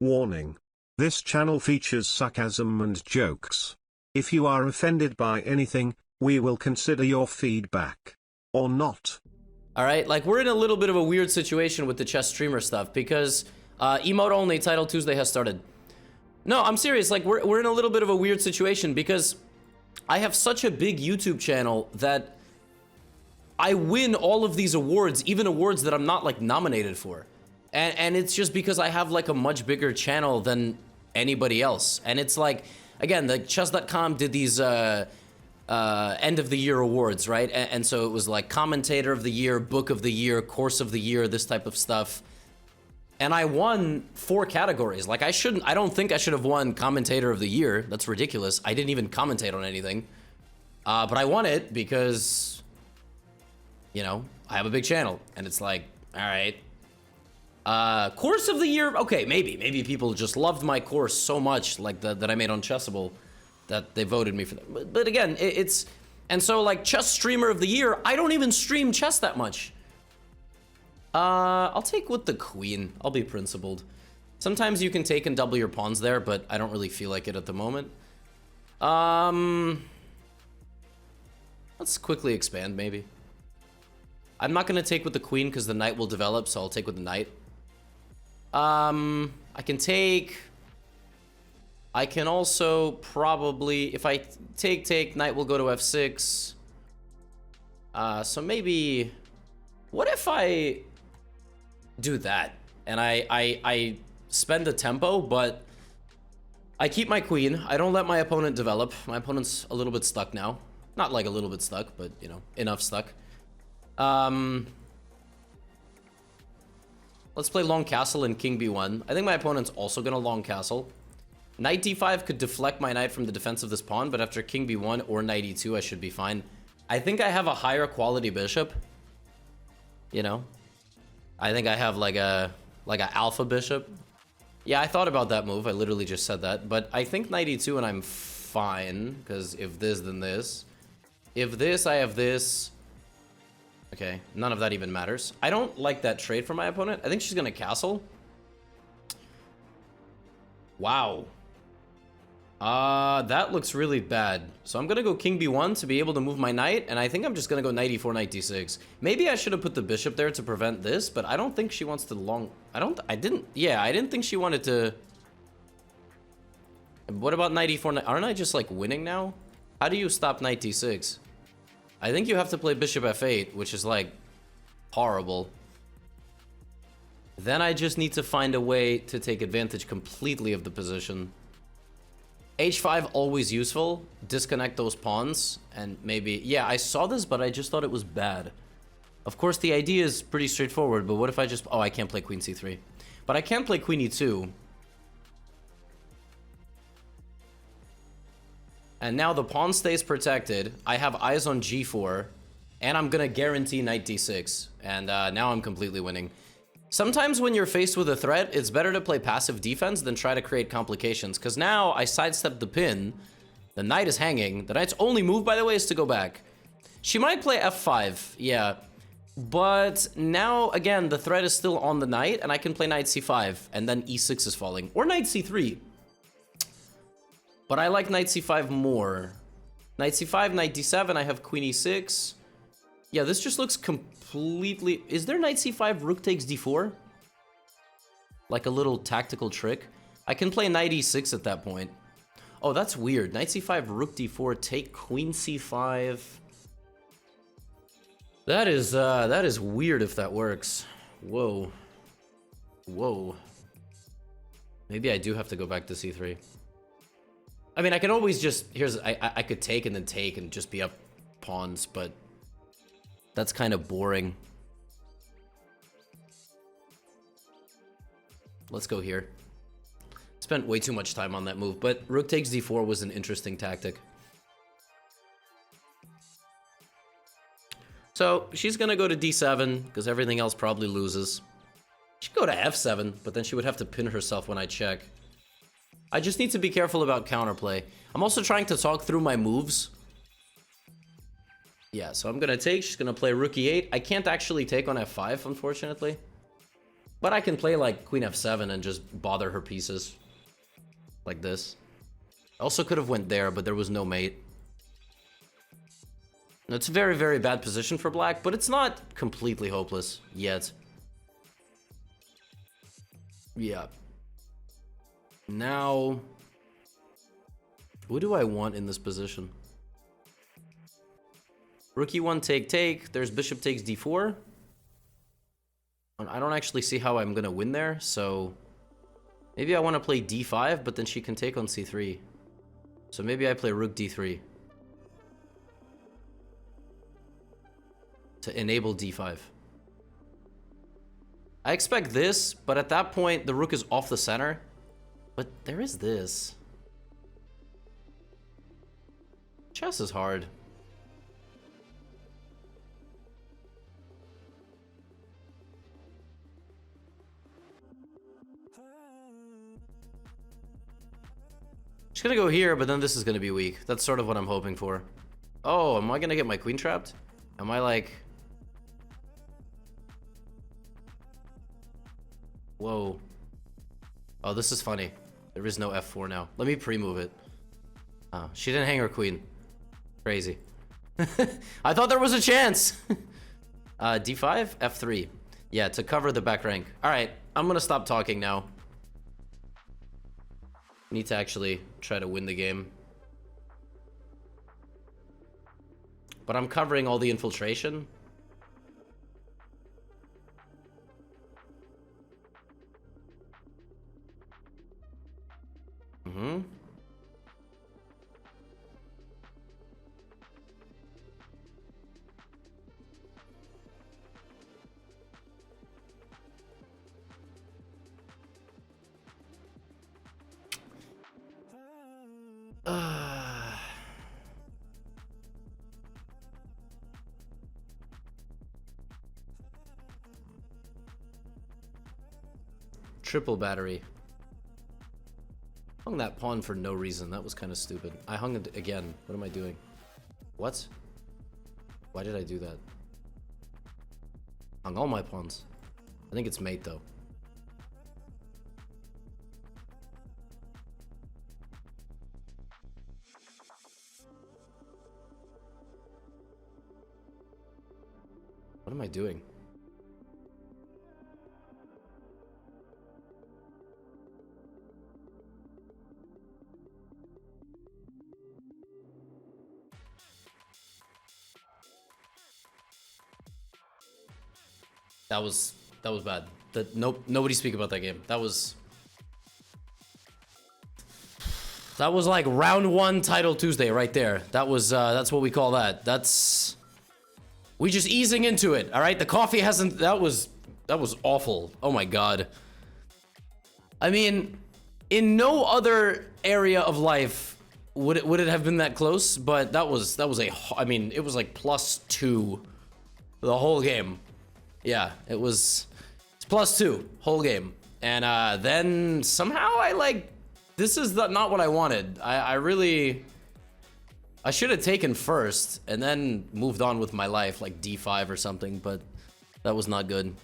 Warning. This channel features sarcasm and jokes. If you are offended by anything, we will consider your feedback. Or not. Alright, like, we're in a little bit of a weird situation with the chess streamer stuff, because emote only Title Tuesday has started. No, I'm serious, like, we're in a little bit of a weird situation, because I have such a big YouTube channel that I win all of these awards, even awards that I'm not, like, nominated for. And it's just because I have, like, a much bigger channel than anybody else. And it's like, again, the chess.com did these end of the year awards, right? And so it was like commentator of the year, book of the year, course of the year, this type of stuff. And I won 4 categories. Like, I don't think I should have won commentator of the year. That's ridiculous. I didn't even commentate on anything. But I won it because, you know, I have a big channel. And it's like, all right. Course of the year, okay, maybe people just loved my course so much, like that I made on Chessable, that they voted me for that. But again, it's, and so like chess streamer of the year, I don't even stream chess that much. I'll take with the queen. I'll be principled. Sometimes you can take and double your pawns there, but I don't really feel like it at the moment. Let's quickly expand, maybe. I'm not gonna take with the queen because the knight will develop, so I'll take with the knight. I can take... I can also probably... If I take, knight will go to f6. So maybe... What if I do that? And I spend the tempo, but I keep my queen. I don't let my opponent develop. My opponent's a little bit stuck now. Not like a little bit stuck, but, you know, enough stuck. Let's play long castle and king b1. I think my opponent's also gonna long castle. Knight d5 could deflect my knight from the defense of this pawn, but after king b1 or knight e2, I should be fine. I think I have a higher quality bishop. You know? I think I have like a alpha bishop. Yeah, I thought about that move. I literally just said that. But I think knight e2 and I'm fine, because if this, then this. If this, I have this. Okay, none of that even matters. I don't like that trade for my opponent. I think she's gonna castle. Wow. That looks really bad. So I'm gonna go king b1 to be able to move my knight, and I think I'm just gonna go knight e4, knight d6. Maybe I should have put the bishop there to prevent this, but I don't think she wants to long... I didn't think she wanted to... What about knight e4? Aren't I just, like, winning now? How do you stop knight d6? I think you have to play bishop f8, which is, like, horrible. Then I just need to find a way to take advantage completely of the position. h5, always useful. Disconnect those pawns, and maybe... Yeah, I saw this, but I just thought it was bad. Of course, the idea is pretty straightforward, but what if I just... Oh, I can't play queen c3. But I can play queen e2. And now the pawn stays protected. I have eyes on g4. And I'm gonna guarantee knight d6. And now I'm completely winning. Sometimes when you're faced with a threat, it's better to play passive defense than try to create complications. Because now I sidestep the pin. The knight is hanging. The knight's only move, by the way, is to go back. She might play f5. Yeah. But now, again, the threat is still on the knight. And I can play knight c5. And then e6 is falling. Or knight c3. But I like knight c5 more. Knight c5, knight d7, I have queen e6. Yeah, this just looks completely... Is there knight c5, rook takes d4? Like a little tactical trick? I can play knight e6 at that point. Oh, that's weird. Knight c5, rook d4, take queen c5. That is weird if that works. Whoa. Whoa. Maybe I do have to go back to c3. I mean, I can always just... I could take and then take and just be up pawns, but... That's kind of boring. Let's go here. Spent way too much time on that move, but rook takes d4 was an interesting tactic. So, she's gonna go to d7, because everything else probably loses. She'd go to f7, but then she would have to pin herself when I check. I just need to be careful about counterplay. I'm also trying to talk through my moves. Yeah, so I'm gonna take. She's gonna play rook e8. I can't actually take on f5, unfortunately. But I can play like queen f7 and just bother her pieces. Like this. I also could have went there, but there was no mate. It's a very, very bad position for black, but it's not completely hopeless yet. Yeah. Now, what do I want in this position? Rook e1, take. There's bishop takes d4. I don't actually see how I'm gonna win there, so maybe I want to play d5, but then she can take on c3. So maybe I play rook d3 to enable d5. I expect this, but at that point the rook is off the center. But there is this. Chess is hard. Just gonna go here, but then this is gonna be weak. That's sort of what I'm hoping for. Oh, am I gonna get my queen trapped? Am I like... Whoa. Oh, this is funny. There is no f4 now. Let me pre-move it. Oh, she didn't hang her queen. Crazy. I thought there was a chance. d5, f3. Yeah, to cover the back rank. All right, I'm gonna stop talking now. Need to actually try to win the game. But I'm covering all the infiltration. Triple battery. Hung that pawn for no reason. That was kind of stupid. I hung it again. What am I doing? What? Why did I do that? Hung all my pawns. I think it's mate though. What am I doing? That was bad. Nobody speak about that game. That was like round one title Tuesday right there. That's what we call that. We just easing into it. All right, the coffee hasn't. That was awful. Oh my god. I mean, in no other area of life would it have been that close. But that was I mean, it was like +2 the whole game. Yeah, it's +2 whole game. And then somehow this is not what I wanted. I should have taken first and then moved on with my life, like d5 or something, but that was not good.